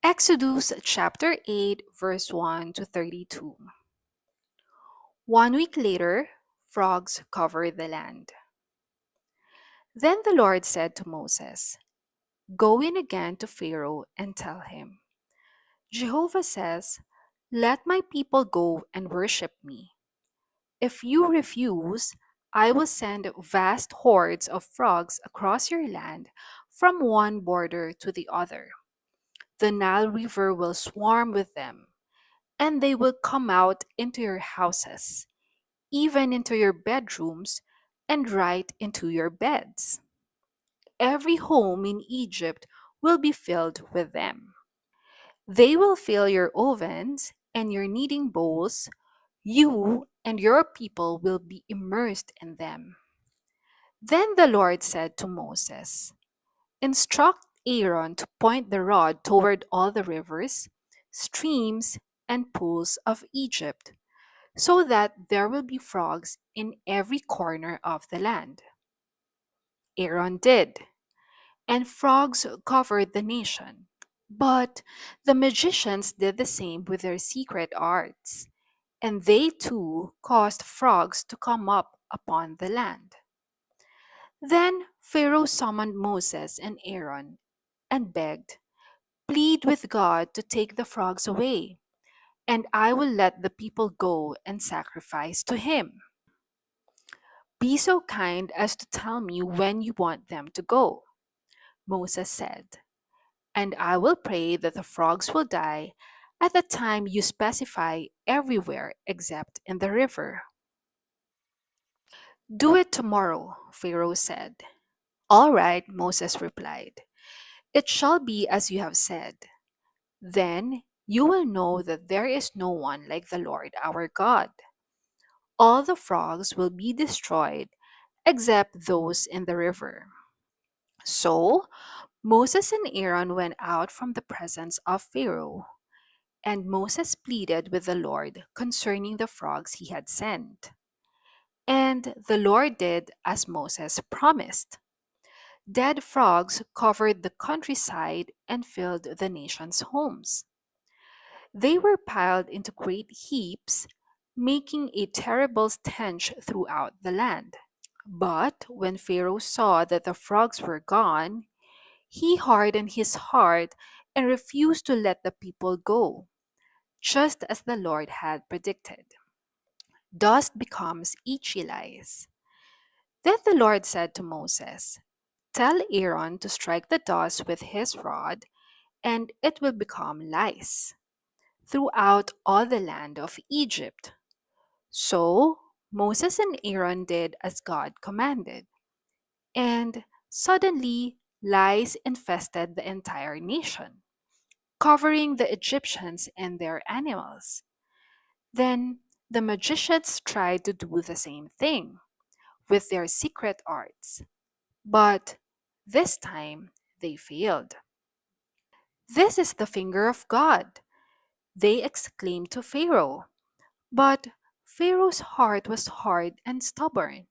Exodus chapter 8, verse 1 to 32. 1 week later, frogs covered the land. Then the Lord said to Moses, "Go in again to Pharaoh and tell him, 'Jehovah says, let my people go and worship me. If you refuse, I will send vast hordes of frogs across your land from one border to the other. The Nile River will swarm with them, and they will come out into your houses, even into your bedrooms, and right into your beds. Every home in Egypt will be filled with them. They will fill your ovens and your kneading bowls. You and your people will be immersed in them." Then the Lord said to Moses, "Instruct Aaron to point the rod toward all the rivers, streams, and pools of Egypt, so that there will be frogs in every corner of the land." Aaron did, and frogs covered the nation. But the magicians did the same with their secret arts, and they too caused frogs to come up upon the land. Then Pharaoh summoned Moses and Aaron and begged, "Plead with God to take the frogs away, and I will let the people go and sacrifice to him. Be so kind as to tell me when you want them to go," Moses said, "and I will pray that the frogs will die at the time you specify everywhere except in the river." "Do it tomorrow," Pharaoh said. "All right," Moses replied. "It shall be as you have said. Then you will know that there is no one like the Lord our God. All the frogs will be destroyed except those in the river." So Moses and Aaron went out from the presence of Pharaoh, and Moses pleaded with the Lord concerning the frogs he had sent. And the Lord did as Moses promised. Dead frogs covered the countryside and filled the nation's homes. They were piled into great heaps, making a terrible stench throughout the land. But when Pharaoh saw that the frogs were gone, he hardened his heart and refused to let the people go, just as the Lord had predicted. Dust becomes itchy lice. Then the Lord said to Moses, "Tell Aaron to strike the dust with his rod, and it will become lice throughout all the land of Egypt." So Moses and Aaron did as God commanded, and suddenly lice infested the entire nation, covering the Egyptians and their animals. Then the magicians tried to do the same thing with their secret arts, but this time they failed. "This is the finger of God," they exclaimed to Pharaoh. But Pharaoh's heart was hard and stubborn,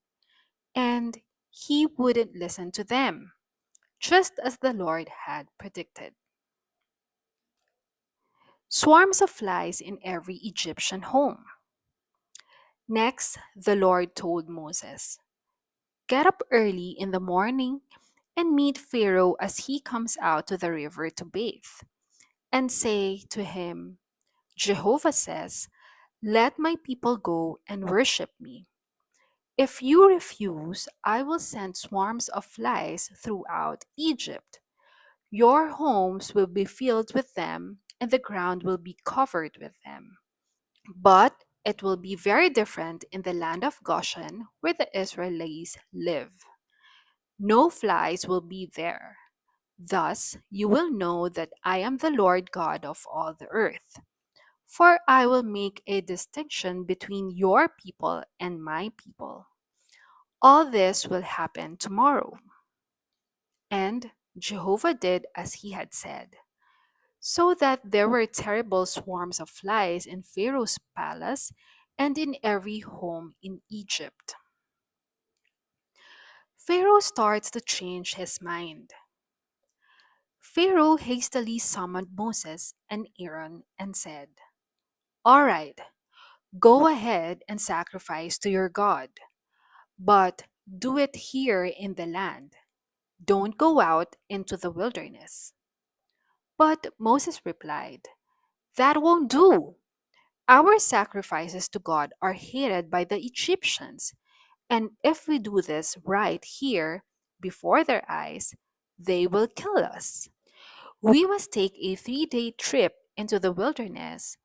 and he wouldn't listen to them, just as the Lord had predicted. Swarms of flies in every Egyptian home. Next, the Lord told Moses, "Get up early in the morning and meet Pharaoh as he comes out to the river to bathe, and say to him, 'Jehovah says, let my people go and worship me. If you refuse, I will send swarms of flies throughout Egypt. Your homes will be filled with them, and the ground will be covered with them. But it will be very different in the land of Goshen, where the Israelites live. No flies will be there. Thus you will know that I am the Lord God of all the earth. For I will make a distinction between your people and my people. All this will happen tomorrow." And Jehovah did as he had said, so that there were terrible swarms of flies in Pharaoh's palace and in every home in Egypt. Pharaoh starts to change his mind. Pharaoh hastily summoned Moses and Aaron and said, "All right, go ahead and sacrifice to your God, but do it here in the land. Don't go out into the wilderness." But Moses replied, "That won't do. Our sacrifices to God are hated by the Egyptians, and if we do this right here before their eyes, they will kill us. We must take a 3-day trip into the wilderness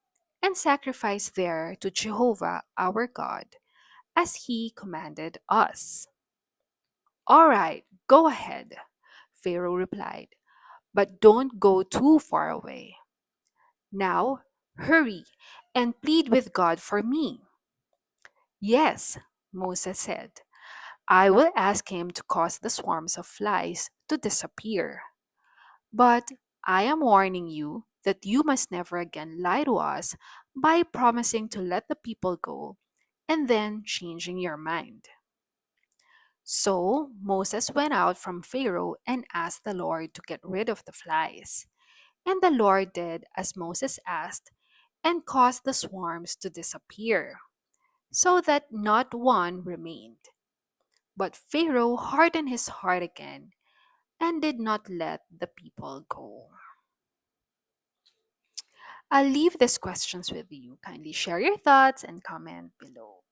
and sacrifice there to Jehovah our God, as he commanded us." "All right, go ahead," Pharaoh replied, "but don't go too far away. Now, hurry and plead with God for me." "Yes," Moses said, "I will ask him to cause the swarms of flies to disappear. But I am warning you that you must never again lie to us by promising to let the people go and then changing your mind." So Moses went out from Pharaoh and asked the Lord to get rid of the flies. And the Lord did as Moses asked and caused the swarms to disappear, so that not one remained. But Pharaoh hardened his heart again and did not let the people go. I'll leave these questions with you. Kindly share your thoughts and comment below.